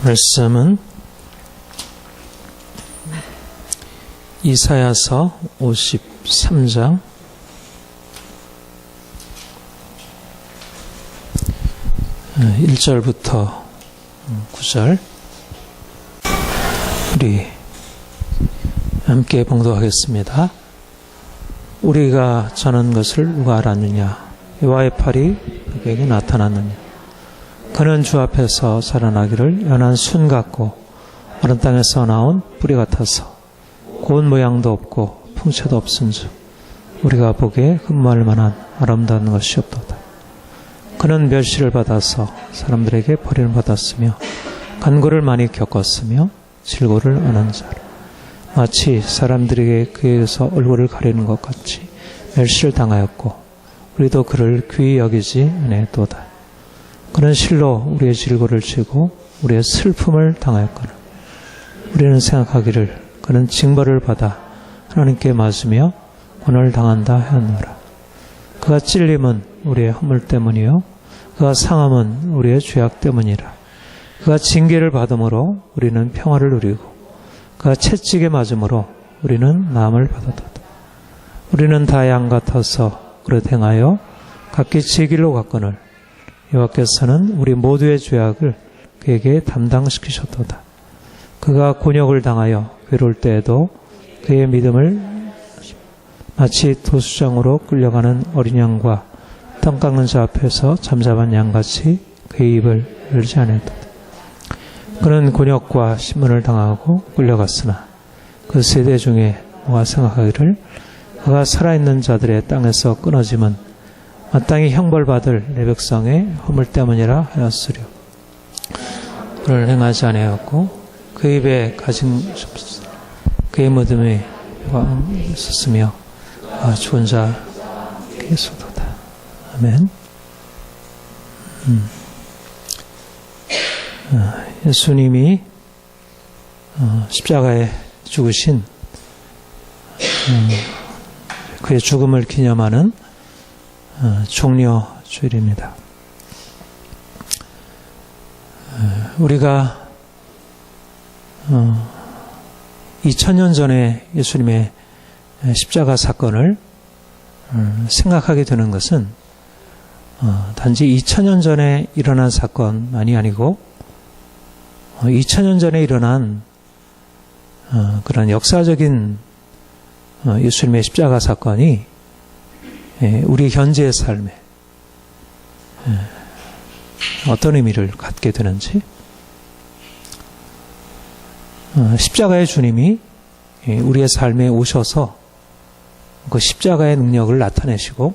말씀은 이사야서 53장 1절부터 9절 우리 함께 봉독하겠습니다. 우리가 전한 것을 누가 알았느냐? 여호와의 팔이 그에게 나타났느냐? 그는 주 앞에서 자라나기를 연한 순 같고 마른 땅에서 나온 뿌리 같아서 고운 모양도 없고 풍채도 없은즉 우리가 보기에 흠모할 만한 아름다운 것이 없도다. 그는 멸시를 받아서 사람들에게 버림을 받았으며 간고를 많이 겪었으며 질고를 아는 자라. 마치 사람들에게 그에게서 얼굴을 가리는 것 같이 멸시를 당하였고 우리도 그를 귀히 여기지 아니하였도다. 그는 실로 우리의 질고를 지고 우리의 슬픔을 당하였거늘 우리는 생각하기를 그는 징벌을 받아 하나님께 맞으며 고난을 당한다 하였노라. 그가 찔림은 우리의 허물 때문이요 그가 상함은 우리의 죄악 때문이라. 그가 징계를 받음으로 우리는 평화를 누리고 그가 채찍에 맞음으로 우리는 나음을 받았도다. 우리는 다 양 같아서 그릇 행하여 각기 제 길로 갔거늘 여호와께서는 우리 모두의 죄악을 그에게 담당시키셨도다. 그가 곤욕을 당하여 괴로울 때에도 그의 믿음을 마치 도수장으로 끌려가는 어린 양과 땅 깎는 자 앞에서 잠잠한 양같이 그의 입을 열지 않았다. 그는 곤욕과 신문을 당하고 끌려갔으나 그 세대 중에 누가 생각하기를 그가 살아있는 자들의 땅에서 끊어짐은 마땅히 형벌받을 내 백성의 허물 때문이라 하였으려. 그를 행하지 아니하였고 그 입에 가진 그의 무덤에 있었으며 죽은 자에게 쏟도다. 아멘. 예수님이 십자가에 죽으신 그의 죽음을 기념하는 종려주일입니다. 우리가 2000년 전에 예수님의 십자가 사건을 생각하게 되는 것은 단지 2000년 전에 일어난 사건만이 아니고 2000년 전에 일어난 그런 역사적인 예수님의 십자가 사건이 우리 현재의 삶에 어떤 의미를 갖게 되는지, 십자가의 주님이 우리의 삶에 오셔서 그 십자가의 능력을 나타내시고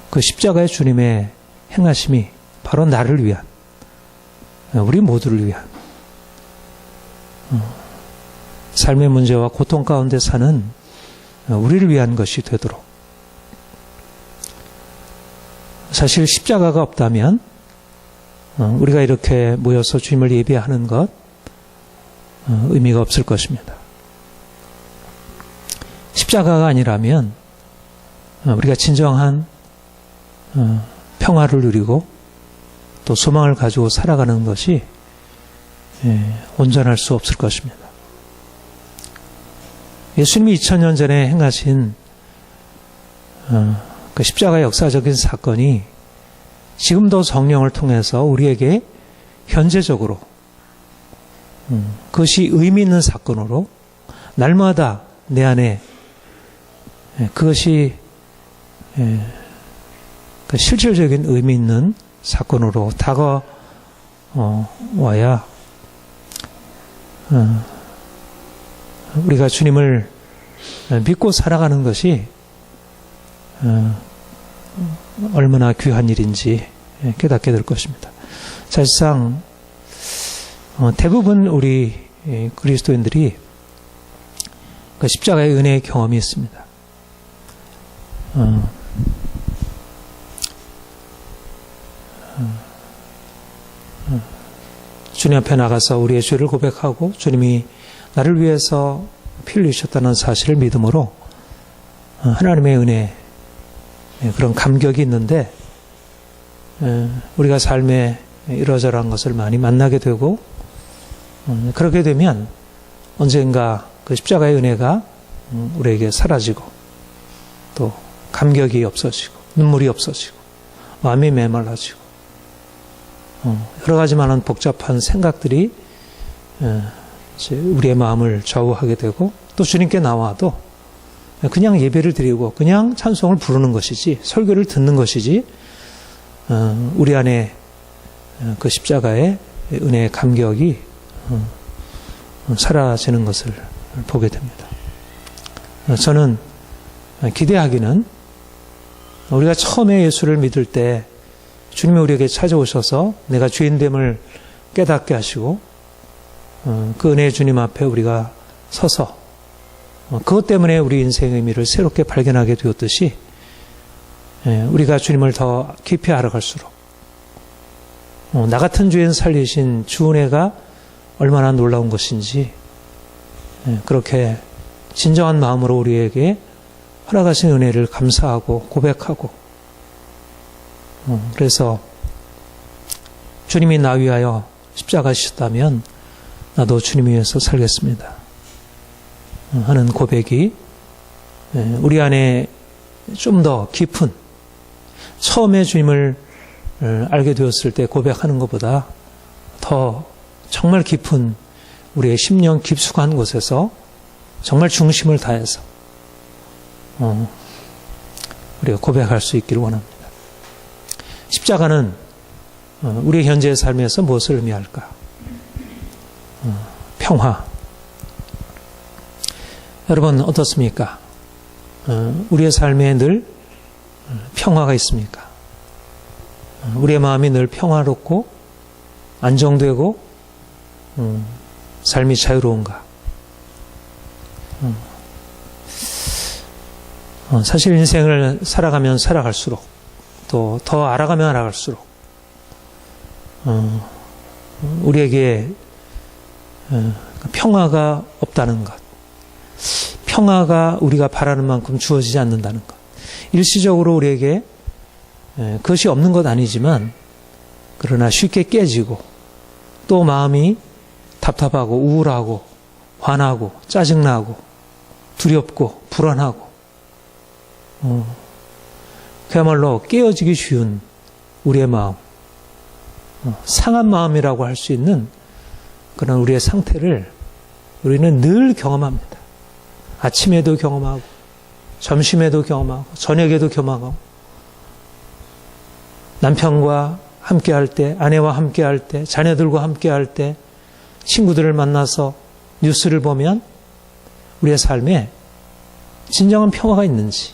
그 십자가의 주님의 행하심이 바로 나를 위한, 우리 모두를 위한 삶의 문제와 고통 가운데 사는 우리를 위한 것이 되도록, 사실 십자가가 없다면 우리가 이렇게 모여서 주님을 예배하는 것 의미가 없을 것입니다. 십자가가 아니라면 우리가 진정한 평화를 누리고 또 소망을 가지고 살아가는 것이 온전할 수 없을 것입니다. 예수님이 2000년 전에 행하신 그 십자가의 역사적인 사건이 지금도 성령을 통해서 우리에게 현재적으로 그것이 의미 있는 사건으로 날마다 내 안에 그것이 그 실질적인 의미 있는 사건으로 다가와야 우리가 주님을 믿고 살아가는 것이 얼마나 귀한 일인지 깨닫게 될 것입니다. 사실상 대부분 우리 그리스도인들이 그 십자가의 은혜의 경험이 있습니다. 주님 앞에 나가서 우리의 죄를 고백하고 주님이 나를 위해서 피를 흘리셨다는 사실을 믿음으로 하나님의 은혜, 그런 감격이 있는데 우리가 삶의 이러저러한 것을 많이 만나게 되고, 그렇게 되면 언젠가 그 십자가의 은혜가 우리에게 사라지고, 또 감격이 없어지고, 눈물이 없어지고, 마음이 메말라지고, 여러 가지 많은 복잡한 생각들이 우리의 마음을 좌우하게 되고, 또 주님께 나와도 그냥 예배를 드리고 그냥 찬송을 부르는 것이지, 설교를 듣는 것이지, 우리 안에 그 십자가의 은혜의 감격이 사라지는 것을 보게 됩니다. 저는 기대하기는 우리가 처음에 예수를 믿을 때 주님이 우리에게 찾아오셔서 내가 주인됨을 깨닫게 하시고, 그 은혜의 주님 앞에 우리가 서서 그것 때문에 우리 인생의 의미를 새롭게 발견하게 되었듯이, 우리가 주님을 더 깊이 알아갈수록 나 같은 죄인 살리신 주 은혜가 얼마나 놀라운 것인지, 그렇게 진정한 마음으로 우리에게 허락하신 은혜를 감사하고 고백하고, 그래서 주님이 나 위하여 십자가 지셨다면 나도 주님 위해서 살겠습니다 하는 고백이 우리 안에 좀 더 깊은, 처음에 주님을 알게 되었을 때 고백하는 것보다 더 정말 깊은 우리의 심령 깊숙한 곳에서 정말 중심을 다해서 우리가 고백할 수 있기를 원합니다. 십자가는 우리 현재의 삶에서 무엇을 의미할까? 평화. 여러분 어떻습니까? 우리의 삶에 늘 평화가 있습니까? 우리의 마음이 늘 평화롭고 안정되고 삶이 자유로운가? 사실 인생을 살아가면 살아갈수록, 또 더 알아가면 알아갈수록 우리에게 평화가 없다는 것, 평화가 우리가 바라는 만큼 주어지지 않는다는 것, 일시적으로 우리에게 그것이 없는 것 아니지만, 그러나 쉽게 깨지고 또 마음이 답답하고 우울하고 화나고 짜증나고 두렵고 불안하고, 그야말로 깨어지기 쉬운 우리의 마음, 상한 마음이라고 할 수 있는 그런 우리의 상태를 우리는 늘 경험합니다. 아침에도 경험하고 점심에도 경험하고 저녁에도 경험하고, 남편과 함께할 때, 아내와 함께할 때, 자녀들과 함께할 때, 친구들을 만나서 뉴스를 보면 우리의 삶에 진정한 평화가 있는지,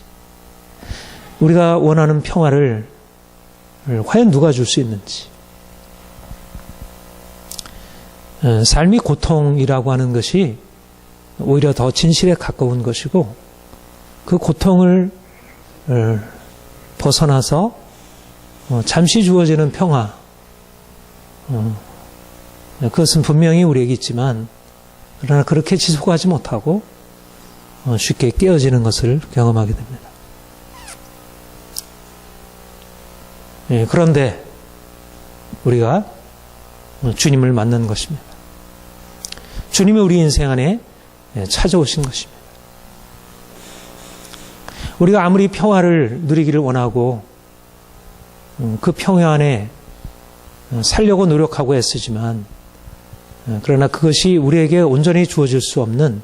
우리가 원하는 평화를 과연 누가 줄 수 있는지, 삶이 고통이라고 하는 것이 오히려 더 진실에 가까운 것이고, 그 고통을 벗어나서 잠시 주어지는 평화, 그것은 분명히 우리에게 있지만, 그러나 그렇게 지속하지 못하고 쉽게 깨어지는 것을 경험하게 됩니다. 그런데 우리가 주님을 만난 것입니다. 주님이 우리 인생 안에 찾아오신 것입니다. 우리가 아무리 평화를 누리기를 원하고 그 평화 안에 살려고 노력하고 애쓰지만, 그러나 그것이 우리에게 온전히 주어질 수 없는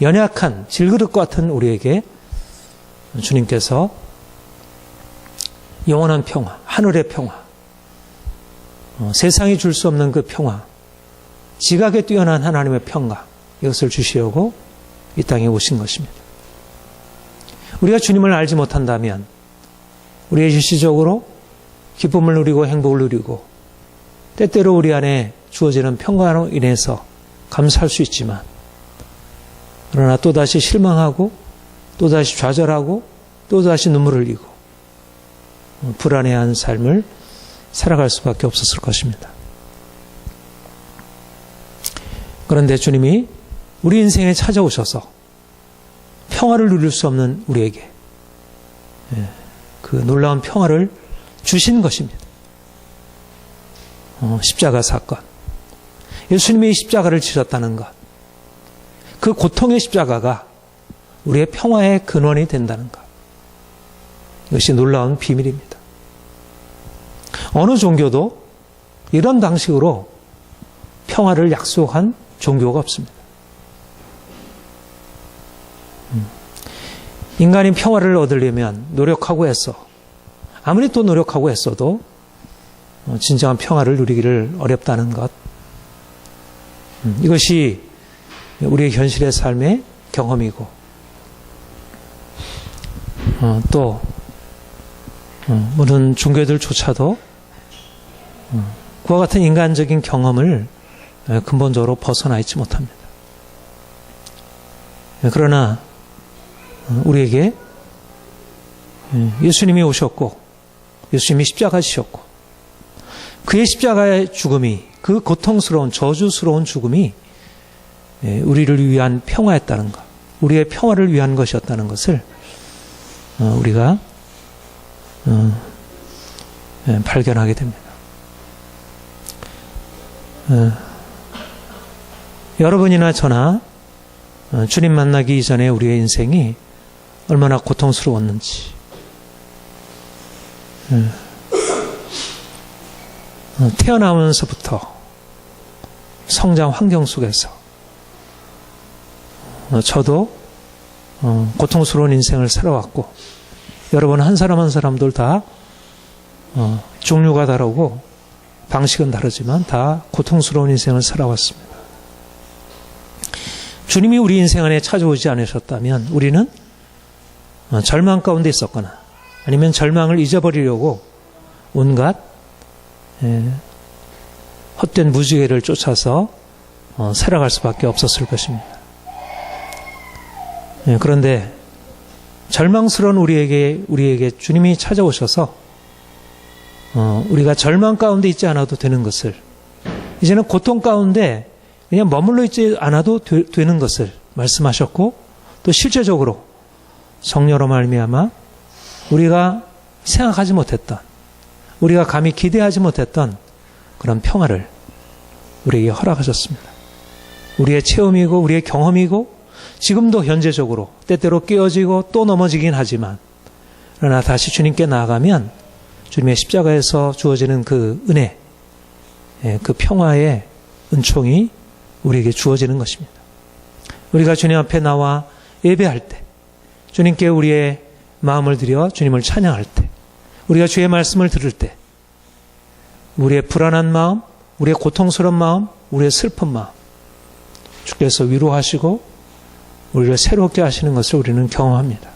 연약한 질그릇 같은 우리에게 주님께서 영원한 평화, 하늘의 평화, 세상이 줄 수 없는 그 평화, 지각에 뛰어난 하나님의 평화, 이것을 주시려고 이 땅에 오신 것입니다. 우리가 주님을 알지 못한다면 우리의 일시적으로 기쁨을 누리고 행복을 누리고 때때로 우리 안에 주어지는 평화로 인해서 감사할 수 있지만, 그러나 또다시 실망하고 또다시 좌절하고 또다시 눈물을 흘리고 불안해한 삶을 살아갈 수밖에 없었을 것입니다. 그런데 주님이 우리 인생에 찾아오셔서 평화를 누릴 수 없는 우리에게 그 놀라운 평화를 주신 것입니다. 십자가 사건, 예수님이 십자가를 지셨다는 것, 그 고통의 십자가가 우리의 평화의 근원이 된다는 것, 이것이 놀라운 비밀입니다. 어느 종교도 이런 방식으로 평화를 약속한 종교가 없습니다. 인간이 평화를 얻으려면 노력하고 애써, 아무리 또 노력하고 애써도 진정한 평화를 누리기를 어렵다는 것, 이것이 우리의 현실의 삶의 경험이고, 또 모든 종교들조차도 그와 같은 인간적인 경험을 근본적으로 벗어나 있지 못합니다. 그러나 우리에게 예수님이 오셨고 예수님이 십자가 지셨고 그의 십자가의 죽음이, 그 고통스러운 저주스러운 죽음이 우리를 위한 평화였다는 것, 우리의 평화를 위한 것이었다는 것을 우리가 발견하게 됩니다. 여러분이나 저나 주님 만나기 이전에 우리의 인생이 얼마나 고통스러웠는지, 태어나면서부터 성장 환경 속에서 저도 고통스러운 인생을 살아왔고, 여러분 한 사람 한 사람들 다 종류가 다르고 방식은 다르지만 다 고통스러운 인생을 살아왔습니다. 주님이 우리 인생 안에 찾아오지 않으셨다면 우리는 절망 가운데 있었거나 아니면 절망을 잊어버리려고 온갖 헛된 무지개를 쫓아서 살아갈 수밖에 없었을 것입니다. 그런데 절망스러운 우리에게 주님이 찾아오셔서 우리가 절망 가운데 있지 않아도 되는 것을, 이제는 고통 가운데 그냥 머물러 있지 않아도 되는 것을 말씀하셨고, 또 실제적으로 성령으로 말미암아 우리가 생각하지 못했던, 우리가 감히 기대하지 못했던 그런 평화를 우리에게 허락하셨습니다. 우리의 체험이고 우리의 경험이고, 지금도 현재적으로 때때로 깨어지고 또 넘어지긴 하지만, 그러나 다시 주님께 나아가면 주님의 십자가에서 주어지는 그 은혜, 그 평화의 은총이 우리에게 주어지는 것입니다. 우리가 주님 앞에 나와 예배할 때, 주님께 우리의 마음을 드려 주님을 찬양할 때, 우리가 주의 말씀을 들을 때, 우리의 불안한 마음, 우리의 고통스러운 마음, 우리의 슬픈 마음, 주께서 위로하시고 우리를 새롭게 하시는 것을 우리는 경험합니다.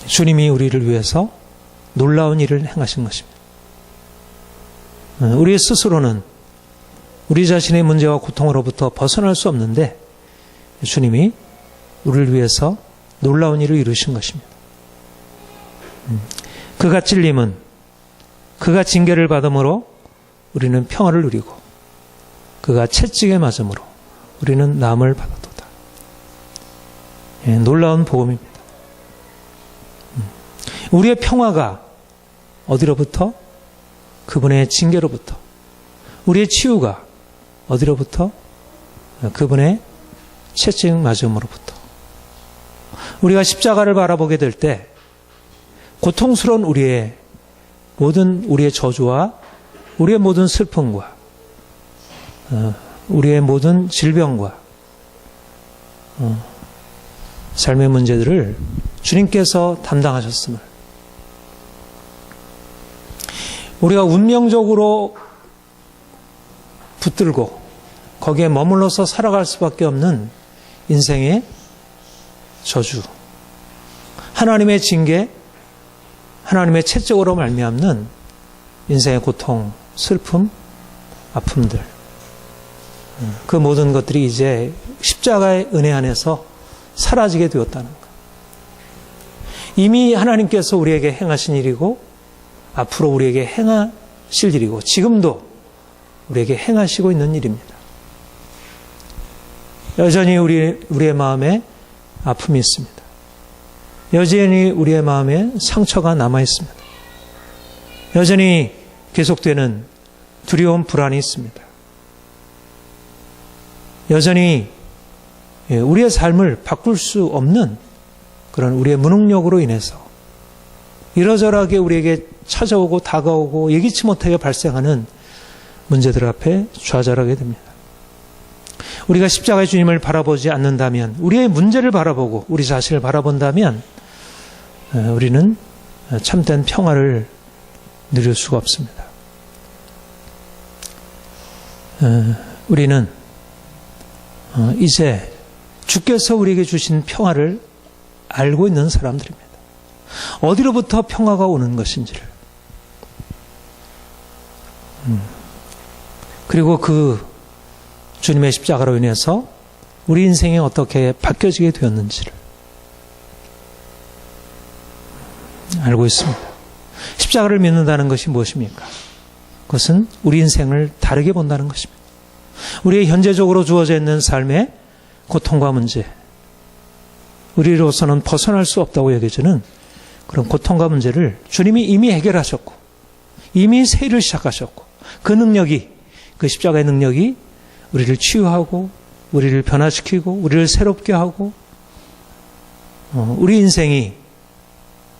주님이 우리를 위해서 놀라운 일을 행하신 것입니다. 우리 스스로는 우리 자신의 문제와 고통으로부터 벗어날 수 없는데, 주님이 우리를 위해서 놀라운 일을 이루신 것입니다. 그가 찔림은, 그가 징계를 받음으로 우리는 평화를 누리고, 그가 채찍에 맞음으로 우리는 남을 받았도다. 놀라운 복음입니다. 우리의 평화가 어디로부터? 그분의 징계로부터. 우리의 치유가 어디로부터? 그분의 채찍 맞음으로부터. 우리가 십자가를 바라보게 될 때 고통스러운 우리의 저주와 우리의 모든 슬픔과 우리의 모든 질병과 삶의 문제들을 주님께서 담당하셨음을, 우리가 운명적으로 붙들고 거기에 머물러서 살아갈 수밖에 없는 인생의 저주, 하나님의 징계, 하나님의 채찍으로 말미암는 인생의 고통, 슬픔, 아픔들, 그 모든 것들이 이제 십자가의 은혜 안에서 사라지게 되었다는 것. 이미 하나님께서 우리에게 행하신 일이고, 앞으로 우리에게 행하실 일이고, 지금도 우리에게 행하시고 있는 일입니다. 여전히 우리의 마음에 아픔이 있습니다. 여전히 우리의 마음에 상처가 남아 있습니다. 여전히 계속되는 두려움, 불안이 있습니다. 여전히 우리의 삶을 바꿀 수 없는 그런 우리의 무능력으로 인해서 이러저러하게 우리에게 찾아오고 다가오고 예기치 못하게 발생하는 문제들 앞에 좌절하게 됩니다. 우리가 십자가의 주님을 바라보지 않는다면, 우리의 문제를 바라보고 우리 자신을 바라본다면 우리는 참된 평화를 누릴 수가 없습니다. 우리는 이제 주께서 우리에게 주신 평화를 알고 있는 사람들입니다. 어디로부터 평화가 오는 것인지를, 그리고 그 주님의 십자가로 인해서 우리 인생이 어떻게 바뀌어지게 되었는지를 알고 있습니다. 십자가를 믿는다는 것이 무엇입니까? 그것은 우리 인생을 다르게 본다는 것입니다. 우리의 현재적으로 주어져 있는 삶의 고통과 문제, 우리로서는 벗어날 수 없다고 여겨지는 그런 고통과 문제를 주님이 이미 해결하셨고, 이미 새 일을 시작하셨고, 그 능력이, 그 십자가의 능력이 우리를 치유하고, 우리를 변화시키고, 우리를 새롭게 하고, 우리 인생이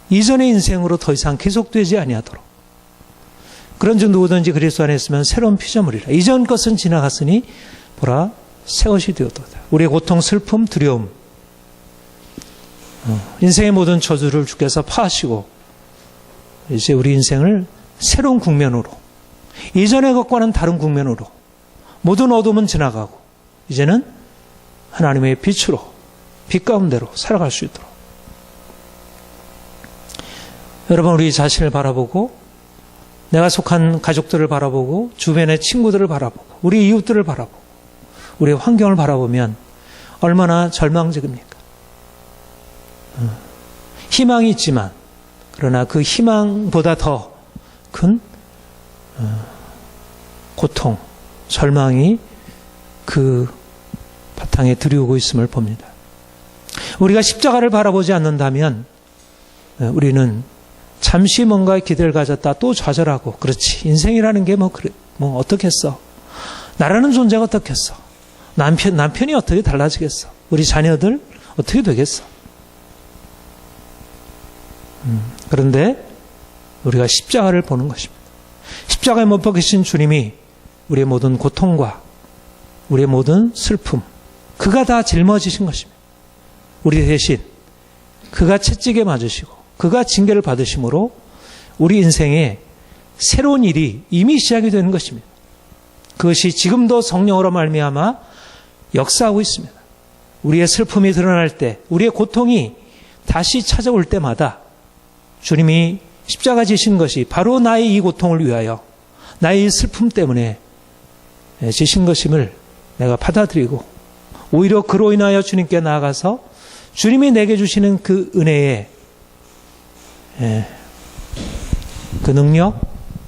이전의 인생으로 더 이상 계속되지 아니하도록, 그런즉 누구든지 그리스도 안에 있으면 새로운 피조물이라. 이전 것은 지나갔으니 보라 새 것이 되었도다. 우리의 고통, 슬픔, 두려움, 인생의 모든 저주를 주께서 파하시고 이제 우리 인생을 새로운 국면으로, 이전의 것과는 다른 국면으로, 모든 어둠은 지나가고 이제는 하나님의 빛으로, 빛 가운데로 살아갈 수 있도록. 여러분, 우리 자신을 바라보고, 내가 속한 가족들을 바라보고, 주변의 친구들을 바라보고, 우리 이웃들을 바라보고, 우리의 환경을 바라보면 얼마나 절망적입니까? 희망이 있지만, 그러나 그 희망보다 더 큰 고통, 절망이 그 바탕에 들이오고 있음을 봅니다. 우리가 십자가를 바라보지 않는다면 우리는 잠시 뭔가 기대를 가졌다 또 좌절하고, 그렇지, 인생이라는 게 뭐 어떻겠어, 나라는 존재가 어떻겠어, 남편이 어떻게 달라지겠어, 우리 자녀들 어떻게 되겠어. 그런데 우리가 십자가를 보는 것입니다. 십자가에 못 박히신 주님이 우리의 모든 고통과 우리의 모든 슬픔, 그가 다 짊어지신 것입니다. 우리 대신 그가 채찍에 맞으시고 그가 징계를 받으심으로 우리 인생에 새로운 일이 이미 시작이 되는 것입니다. 그것이 지금도 성령으로 말미암아 역사하고 있습니다. 우리의 슬픔이 드러날 때, 우리의 고통이 다시 찾아올 때마다 주님이 십자가 지신 것이 바로 나의 이 고통을 위하여, 나의 이 슬픔 때문에 지신 것임을 내가 받아들이고, 오히려 그로 인하여 주님께 나아가서 주님이 내게 주시는 그 은혜의 그 능력,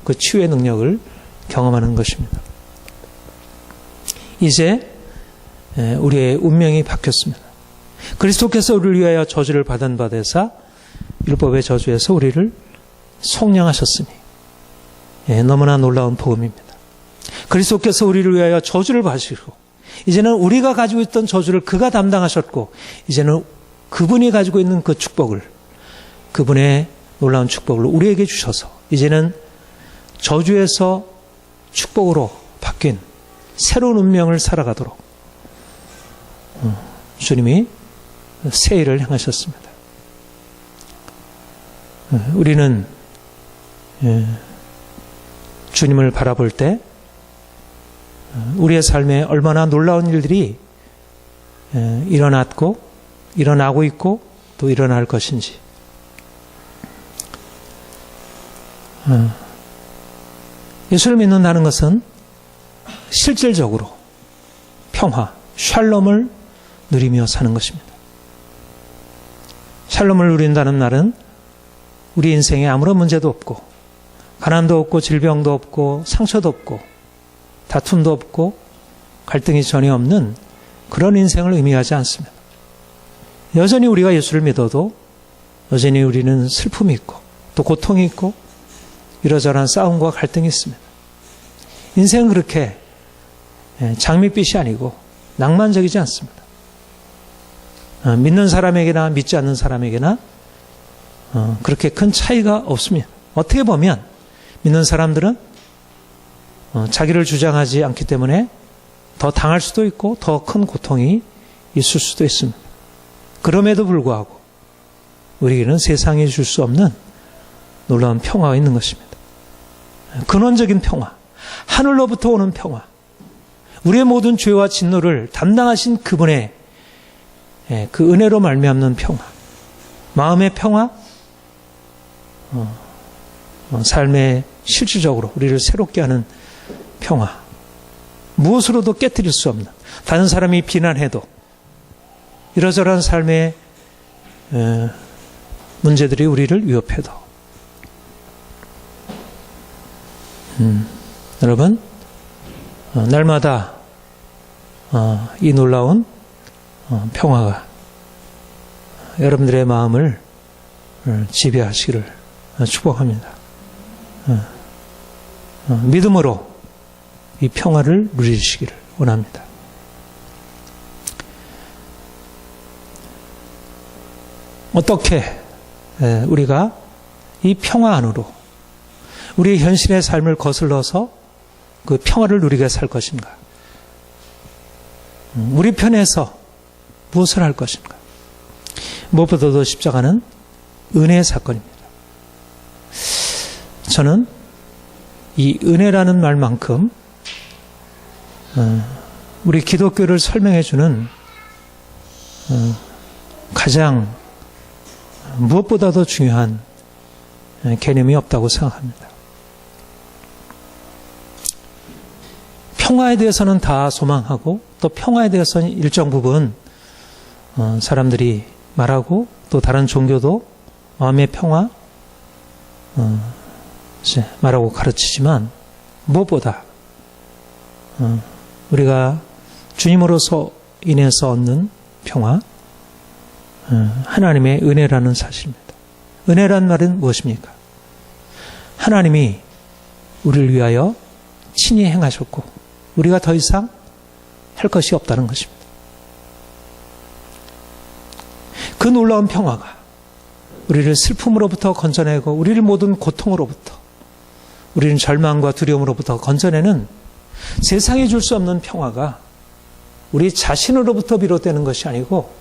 그 치유의 능력을 경험하는 것입니다. 이제 우리의 운명이 바뀌었습니다. 그리스도께서 우리를 위하여 저주를 받은 바 되사 율법의 저주에서 우리를 속량하셨으니, 너무나 놀라운 복음입니다. 그리스도께서 우리를 위하여 저주를 받으시고, 이제는 우리가 가지고 있던 저주를 그가 담당하셨고, 이제는 그분이 가지고 있는 그 축복을, 그분의 놀라운 축복을 우리에게 주셔서 이제는 저주에서 축복으로 바뀐 새로운 운명을 살아가도록 주님이 새 일을 행하셨습니다. 우리는 주님을 바라볼 때 우리의 삶에 얼마나 놀라운 일들이 일어났고 일어나고 있고 또 일어날 것인지, 예수를 믿는다는 것은 실질적으로 평화, 샬롬을 누리며 사는 것입니다. 샬롬을 누린다는 날은 우리 인생에 아무런 문제도 없고, 가난도 없고, 질병도 없고, 상처도 없고, 다툼도 없고, 갈등이 전혀 없는 그런 인생을 의미하지 않습니다. 여전히 우리가 예수를 믿어도 여전히 우리는 슬픔이 있고 또 고통이 있고 이러저러한 싸움과 갈등이 있습니다. 인생은 그렇게 장밋빛이 아니고 낭만적이지 않습니다. 믿는 사람에게나 믿지 않는 사람에게나 그렇게 큰 차이가 없습니다. 어떻게 보면 믿는 사람들은 자기를 주장하지 않기 때문에 더 당할 수도 있고 더 큰 고통이 있을 수도 있습니다. 그럼에도 불구하고 우리에게는 세상에 줄 수 없는 놀라운 평화가 있는 것입니다. 근원적인 평화, 하늘로부터 오는 평화, 우리의 모든 죄와 진노를 담당하신 그분의 그 은혜로 말미암는 평화, 마음의 평화, 삶의 실질적으로 우리를 새롭게 하는 평화, 무엇으로도 깨뜨릴 수 없는, 다른 사람이 비난해도 이러저러한 삶의 문제들이 우리를 위협해도 여러분, 날마다 이 놀라운 평화가 여러분들의 마음을 지배하시기를 축복합니다. 믿음으로 이 평화를 누리시기를 원합니다. 어떻게 우리가 이 평화 안으로 우리의 현실의 삶을 거슬러서 그 평화를 누리게 살 것인가? 우리 편에서 무엇을 할 것인가? 무엇보다도 십자가는 은혜의 사건입니다. 저는 이 은혜라는 말만큼 우리 기독교를 설명해 주는 가장 무엇보다도 중요한 개념이 없다고 생각합니다. 평화에 대해서는 다 소망하고 또 평화에 대해서는 일정 부분 사람들이 말하고 또 다른 종교도 마음의 평화 말하고 가르치지만 무엇보다 우리가 주님으로서 인해서 얻는 평화, 하나님의 은혜라는 사실입니다. 은혜란 말은 무엇입니까? 하나님이 우리를 위하여 친히 행하셨고 우리가 더 이상 할 것이 없다는 것입니다. 그 놀라운 평화가 우리를 슬픔으로부터 건져내고 우리를 모든 고통으로부터 우리는 절망과 두려움으로부터 건져내는 세상에 줄 수 없는 평화가 우리 자신으로부터 비롯되는 것이 아니고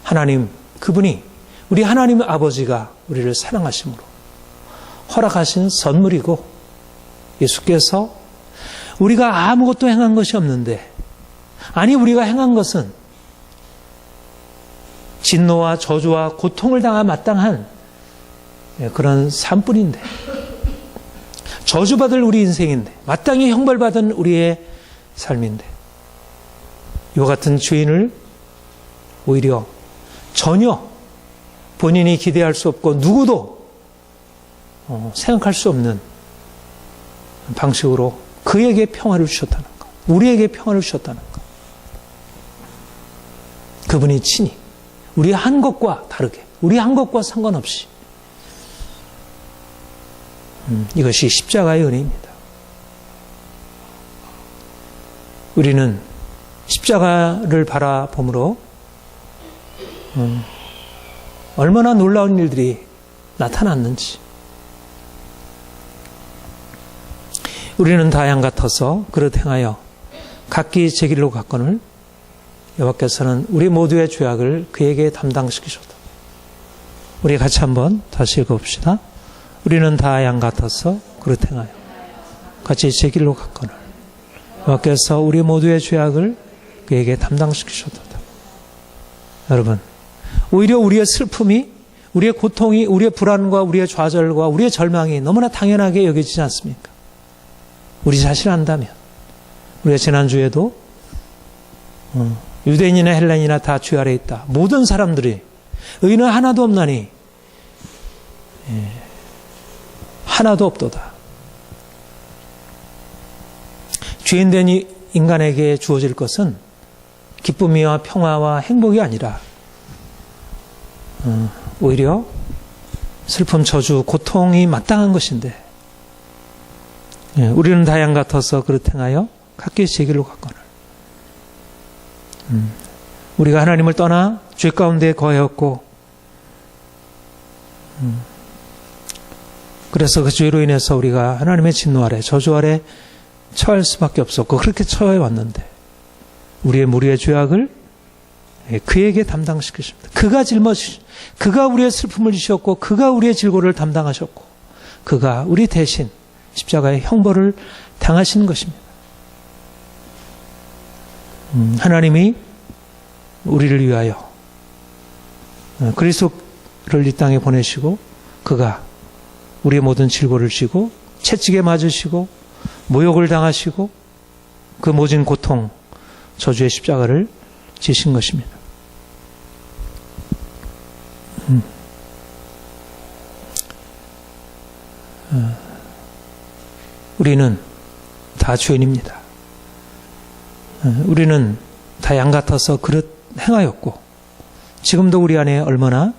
하나님 그분이 우리 하나님 아버지가 우리를 사랑하심으로 허락하신 선물이고 예수께서 우리가 아무것도 행한 것이 없는데 아니 우리가 행한 것은 진노와 저주와 고통을 당하 마땅한 그런 삶뿐인데 저주받을 우리 인생인데 마땅히 형벌받은 우리의 삶인데 이와 같은 죄인을 오히려 전혀 본인이 기대할 수 없고 누구도 생각할 수 없는 방식으로 그에게 평화를 주셨다는 것, 우리에게 평화를 주셨다는 것. 그분이 친히 우리 한 것과 다르게 우리 한 것과 상관없이 이것이 십자가의 은혜입니다. 우리는 십자가를 바라봄으로 얼마나 놀라운 일들이 나타났는지 우리는 다 양 같아서 그릇 행하여 각기 제 길로 갔거늘 여호와께서는 우리 모두의 죄악을 그에게 담당시키셨다. 우리 같이 한번 다시 읽어봅시다. 우리는 다 양 같아서 그릇 행하여 같이 제 길로 갔거늘 여호와께서 우리 모두의 죄악을 그에게 담당시키셨다. 여러분, 오히려 우리의 슬픔이, 우리의 고통이, 우리의 불안과 우리의 좌절과 우리의 절망이 너무나 당연하게 여겨지지 않습니까? 우리 자신을 안다면 우리가 지난주에도 유대인이나 헬라인이나 다 죄 아래 있다. 모든 사람들이 의인은 하나도 없나니 하나도 없도다. 죄인된 인간에게 주어질 것은 기쁨이와 평화와 행복이 아니라 오히려 슬픔, 저주, 고통이 마땅한 것인데 우리는 다 양 같아서 그릇 행하여 각기 제 길로 갔거늘. 우리가 하나님을 떠나 죄 가운데 거하였고, 그래서 그 죄로 인해서 우리가 하나님의 진노 아래, 저주 아래 처할 수밖에 없었고, 그렇게 처해 왔는데 우리의 무리의 죄악을 그에게 담당시키십니다. 그가 우리의 슬픔을 지셨고, 그가 우리의 질고를 담당하셨고, 그가 우리 대신 십자가의 형벌을 당하신 것입니다. 하나님이 우리를 위하여 그리스도를 이 땅에 보내시고, 그가 우리의 모든 질고를 지고 채찍에 맞으시고 모욕을 당하시고 그 모진 고통, 저주의 십자가를 지신 것입니다. 우리는 다 죄인입니다. 우리는 다 양 같아서 그릇 행하였고, 지금도 우리 안에 얼마나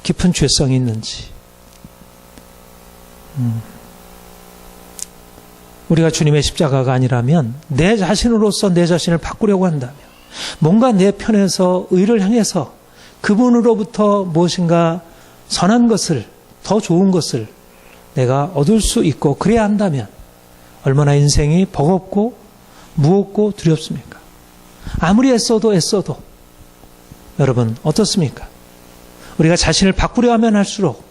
깊은 죄성이 있는지, 우리가 주님의 십자가가 아니라면, 내 자신으로서 내 자신을 바꾸려고 한다면, 뭔가 내 편에서 의를 향해서 그분으로부터 무엇인가 선한 것을, 더 좋은 것을 내가 얻을 수 있고 그래야 한다면 얼마나 인생이 버겁고 무겁고 두렵습니까? 아무리 애써도 여러분 어떻습니까? 우리가 자신을 바꾸려 하면 할수록,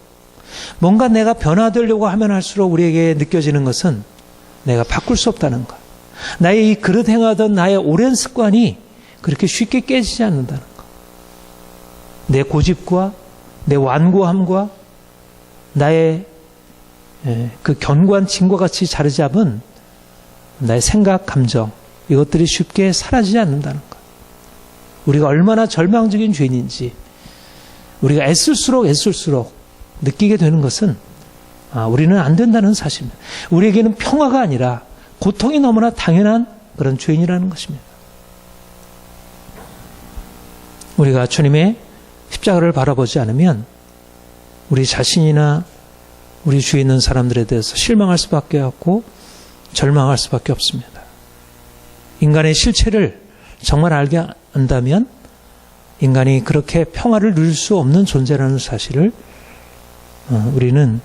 뭔가 내가 변화되려고 하면 할수록 우리에게 느껴지는 것은 내가 바꿀 수 없다는 것. 나의 이 그릇 행하던 나의 오랜 습관이 그렇게 쉽게 깨지지 않는다는 것. 내 고집과 내 완고함과 나의 그 견고한 짐과 같이 자리 잡은 나의 생각, 감정, 이것들이 쉽게 사라지지 않는다는 것. 우리가 얼마나 절망적인 죄인인지 우리가 애쓸수록 느끼게 되는 것은 우리는 안 된다는 사실입니다. 우리에게는 평화가 아니라 고통이 너무나 당연한 그런 죄인이라는 것입니다. 우리가 주님의 십자가를 바라보지 않으면 우리 자신이나 우리 주위에 있는 사람들에 대해서 실망할 수밖에 없고 절망할 수밖에 없습니다. 인간의 실체를 정말 알게 안다면 인간이 그렇게 평화를 누릴 수 없는 존재라는 사실을 우리는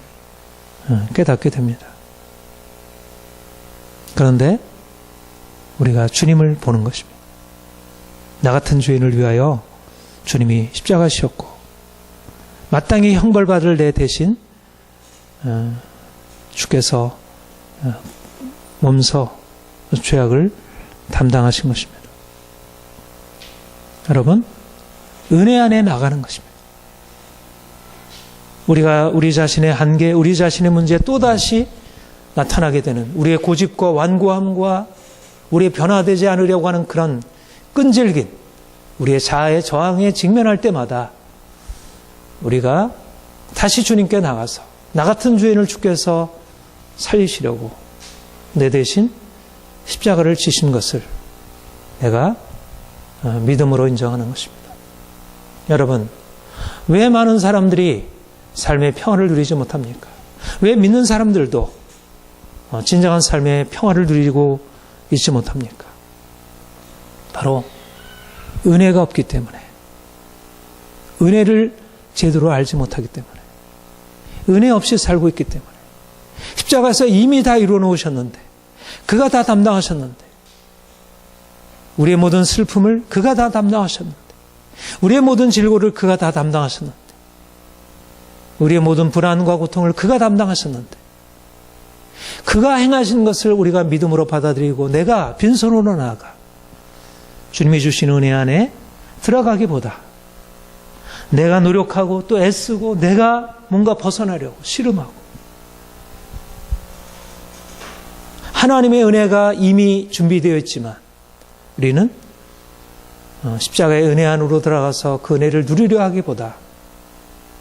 깨닫게 됩니다. 그런데 우리가 주님을 보는 것입니다. 나 같은 죄인을 위하여 주님이 십자가시었고 마땅히 형벌받을 내 대신 주께서 몸소 죄악을 담당하신 것입니다. 여러분, 은혜 안에 나가는 것입니다. 우리가 우리 자신의 한계, 우리 자신의 문제에 또다시 나타나게 되는 우리의 고집과 완고함과 우리의 변화되지 않으려고 하는 그런 끈질긴 우리의 자아의 저항에 직면할 때마다 우리가 다시 주님께 나가서 나 같은 죄인을 주께서 살리시려고 내 대신 십자가를 지신 것을 내가 믿음으로 인정하는 것입니다. 여러분, 왜 많은 사람들이 삶의 평화를 누리지 못합니까? 왜 믿는 사람들도 진정한 삶의 평화를 누리고 있지 못합니까? 바로 은혜가 없기 때문에, 은혜를 제대로 알지 못하기 때문에, 은혜 없이 살고 있기 때문에, 십자가에서 이미 다 이루어 놓으셨는데, 그가 다 담당하셨는데, 우리의 모든 슬픔을 그가 다 담당하셨는데, 우리의 모든 질고를 그가 다 담당하셨는데, 우리의 모든 불안과 고통을 그가 담당하셨는데, 그가 행하신 것을 우리가 믿음으로 받아들이고 내가 빈손으로 나아가 주님이 주신 은혜 안에 들어가기보다 내가 노력하고 또 애쓰고 내가 뭔가 벗어나려고 씨름하고, 하나님의 은혜가 이미 준비되어 있지만 우리는 십자가의 은혜 안으로 들어가서 그 은혜를 누리려 하기보다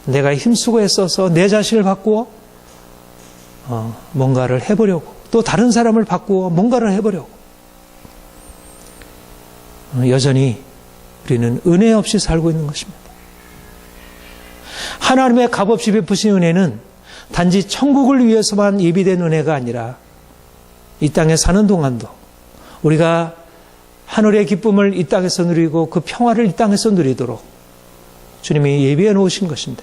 내가 힘쓰고 애써서 내 자신을 바꾸어 뭔가를 해보려고, 또 다른 사람을 바꾸어 뭔가를 해보려고, 여전히 우리는 은혜 없이 살고 있는 것입니다. 하나님의 값없이 베푸신 은혜는 단지 천국을 위해서만 예비된 은혜가 아니라 이 땅에 사는 동안도 우리가 하늘의 기쁨을 이 땅에서 누리고 그 평화를 이 땅에서 누리도록 주님이 예비해 놓으신 것인데,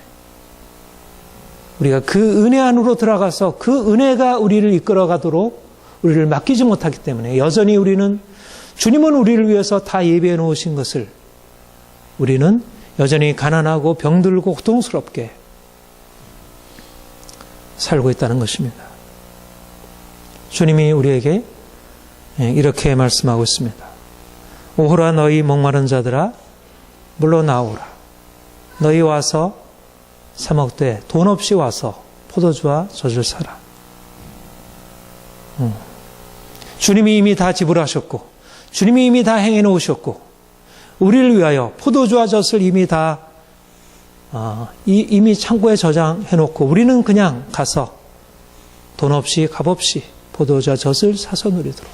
우리가 그 은혜 안으로 들어가서 그 은혜가 우리를 이끌어가도록 우리를 맡기지 못하기 때문에 여전히 주님은 우리를 위해서 다 예비해 놓으신 것을 우리는 여전히 가난하고 병들고 고통스럽게 살고 있다는 것입니다. 주님이 우리에게 이렇게 말씀하고 있습니다. 오호라 너희 목마른 자들아 물러 나오라. 너희 와서 사 먹되 돈 없이 와서 포도주와 젖을 사라. 주님이 이미 다 지불하셨고 주님이 이미 다 행해 놓으셨고 우리를 위하여 포도주와 젖을 이미 다 이미 창고에 저장해 놓고 우리는 그냥 가서 돈 없이 값 없이 포도주와 젖을 사서 누리도록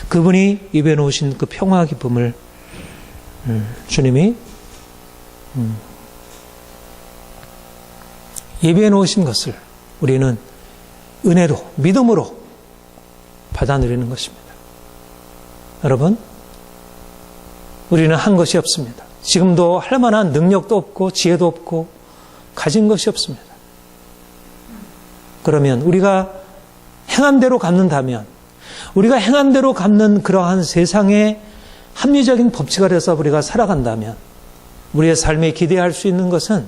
그분이 입에 놓으신 그 평화 기쁨을 주님이 예비해 놓으신 것을 우리는 은혜로 믿음으로 받아 누리는 것입니다. 여러분, 우리는 한 것이 없습니다. 지금도 할 만한 능력도 없고 지혜도 없고 가진 것이 없습니다. 그러면 우리가 행한 대로 갚는다면, 우리가 행한 대로 갚는 그러한 세상의 합리적인 법칙 아래서 우리가 살아간다면 우리의 삶에 기대할 수 있는 것은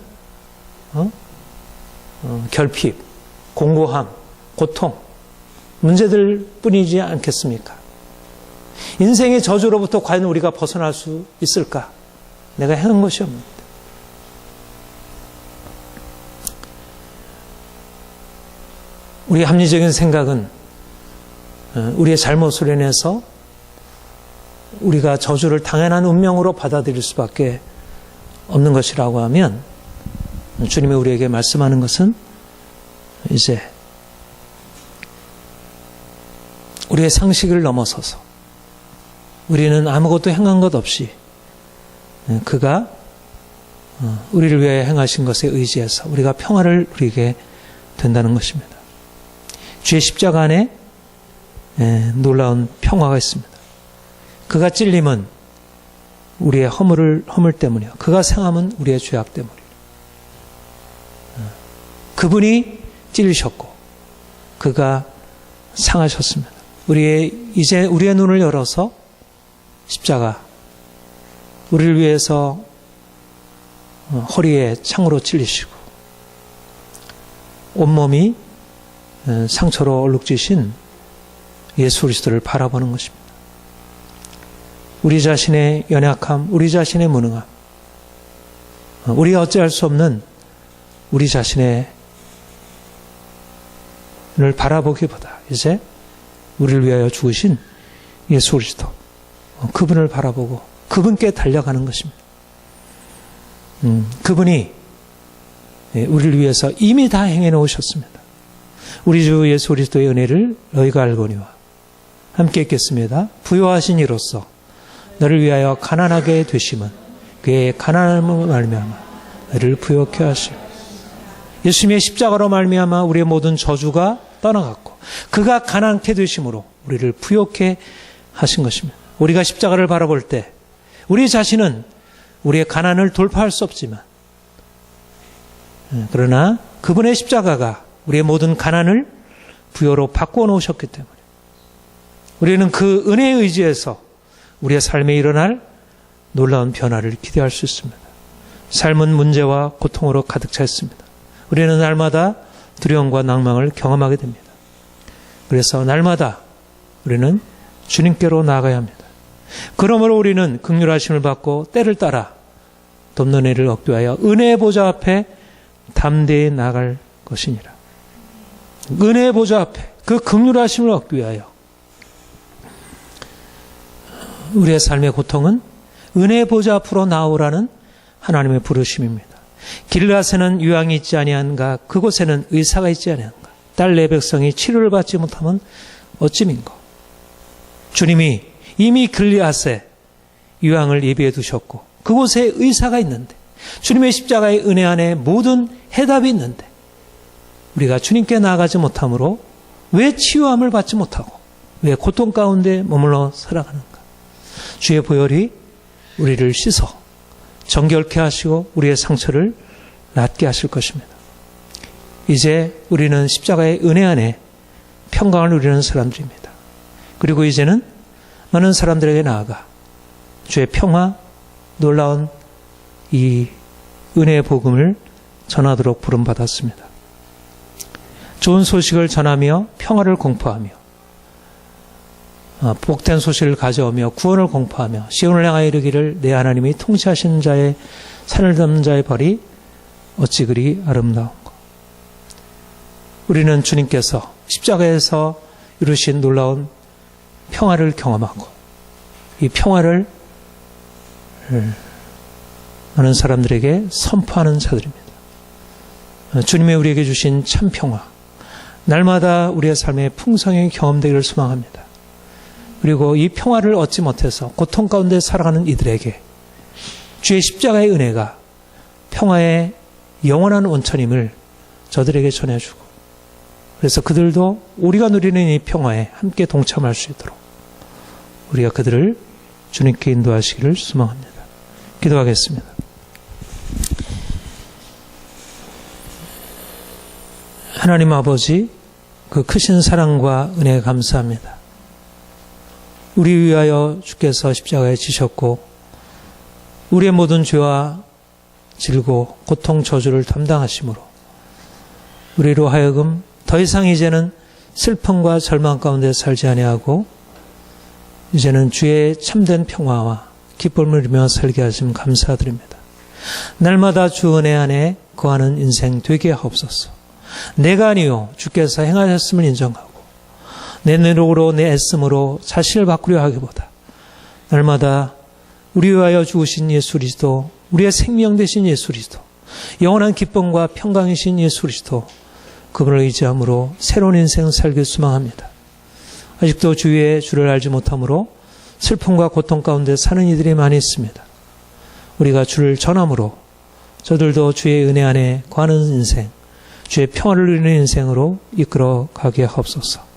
결핍, 공고함, 고통, 문제들 뿐이지 않겠습니까? 인생의 저주로부터 과연 우리가 벗어날 수 있을까? 내가 행한 것이 없는데. 우리의 합리적인 생각은 우리의 잘못으로 인해서 우리가 저주를 당연한 운명으로 받아들일 수밖에 없는 것이라고 하면, 주님이 우리에게 말씀하는 것은 이제 우리의 상식을 넘어서서 우리는 아무것도 행한 것 없이 그가 우리를 위하여 행하신 것에 의지해서 우리가 평화를 누리게 된다는 것입니다. 주의 십자가 안에 놀라운 평화가 있습니다. 그가 찔림은 우리의 허물 때문이요, 그가 상함은 우리의 죄악 때문이요. 그분이 찔리셨고 그가 상하셨습니다. 이제 우리의 눈을 열어서 십자가, 우리를 위해서 허리에 창으로 찔리시고 온몸이 상처로 얼룩지신 예수 그리스도를 바라보는 것입니다. 우리 자신의 연약함, 우리 자신의 무능함, 우리가 어찌할 수 없는 우리 자신의 를 바라보기보다 이제 우리를 위하여 죽으신 예수 그리스도, 그분을 바라보고 그분께 달려가는 것입니다. 그분이 우리를 위해서 이미 다 행해 놓으셨습니다. 우리 주 예수 그리스도의 은혜를 너희가 알거니와 함께 읽겠습니다. 부요하신 이로써 너를 위하여 가난하게 되심은 그의 가난함을 말미암아 너를 부요케 하시오. 예수님의 십자가로 말미암아 우리의 모든 저주가 떠나갔고 그가 가난케 되심으로 우리를 부요케 하신 것입니다. 우리가 십자가를 바라볼 때 우리 자신은 우리의 가난을 돌파할 수 없지만, 그러나 그분의 십자가가 우리의 모든 가난을 부요로 바꾸어 놓으셨기 때문에 우리는 그 은혜에 의지해서 우리의 삶에 일어날 놀라운 변화를 기대할 수 있습니다. 삶은 문제와 고통으로 가득 차 있습니다. 우리는 날마다 두려움과 낭망을 경험하게 됩니다. 그래서 날마다 우리는 주님께로 나아가야 합니다. 그러므로 우리는 긍휼하심을 받고 때를 따라 돕는 은혜를 얻기 위하여 은혜의 보좌 앞에 담대히 나아갈 것이니라. 은혜의 보좌 앞에 그 긍휼하심을 얻기 위하여 우리의 삶의 고통은 은혜의 보좌 앞으로 나오라는 하나님의 부르심입니다. 길앗에는 유황이 있지 아니한가, 그곳에는 의사가 있지 아니한가. 딸 내 백성이 치료를 받지 못하면 어찌민고. 주님이 이미 길앗에 유황을 예비해 두셨고 그곳에 의사가 있는데, 주님의 십자가의 은혜 안에 모든 해답이 있는데 우리가 주님께 나아가지 못함으로 왜 치유함을 받지 못하고 왜 고통 가운데 머물러 살아가는가? 주의 보혈이 우리를 씻어 정결케 하시고 우리의 상처를 낫게 하실 것입니다. 이제 우리는 십자가의 은혜 안에 평강을 누리는 사람들입니다. 그리고 이제는 많은 사람들에게 나아가 주의 평화, 놀라운 이 은혜의 복음을 전하도록 부름받았습니다. 좋은 소식을 전하며 평화를 공포하며 복된 소식을 가져오며 구원을 공포하며 시온을 향하여 이르기를 내 하나님이 통치하시는 자의 산을 덮는 자의 벌이 어찌 그리 아름다운가. 우리는 주님께서 십자가에서 이루신 놀라운 평화를 경험하고 이 평화를 많은 사람들에게 선포하는 자들입니다. 주님이 우리에게 주신 참 평화, 날마다 우리의 삶의 풍성이 경험되기를 소망합니다. 그리고 이 평화를 얻지 못해서 고통 가운데 살아가는 이들에게 주의 십자가의 은혜가 평화의 영원한 원천임을 저들에게 전해주고, 그래서 그들도 우리가 누리는 이 평화에 함께 동참할 수 있도록 우리가 그들을 주님께 인도하시기를 소망합니다. 기도하겠습니다. 하나님 아버지, 그 크신 사랑과 은혜에 감사합니다. 우리 위하여 주께서 십자가에 지셨고 우리의 모든 죄와 질고 고통 저주를 담당하심으로 우리로 하여금 더 이상 이제는 슬픔과 절망 가운데 살지 아니하고 이제는 주의 참된 평화와 기쁨을 누리며 살게 하심 감사드립니다. 날마다 주 은혜 안에 거하는 인생 되게 하옵소서. 내가 아니요 주께서 행하셨음을 인정하고 내 노력으로 내 애씀으로 자신을 바꾸려 하기보다 날마다 우리 위하여 죽으신 예수 그리스도, 우리의 생명 되신 예수 그리스도, 영원한 기쁨과 평강이신 예수 그리스도, 그분을 의지함으로 새로운 인생을 살길 소망합니다. 아직도 주의 주를 알지 못함으로 슬픔과 고통 가운데 사는 이들이 많이 있습니다. 우리가 주를 전함으로 저들도 주의 은혜 안에 거하는 인생, 주의 평화를 누리는 인생으로 이끌어 가게 하옵소서.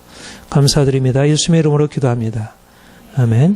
감사드립니다. 예수님의 이름으로 기도합니다. 아멘.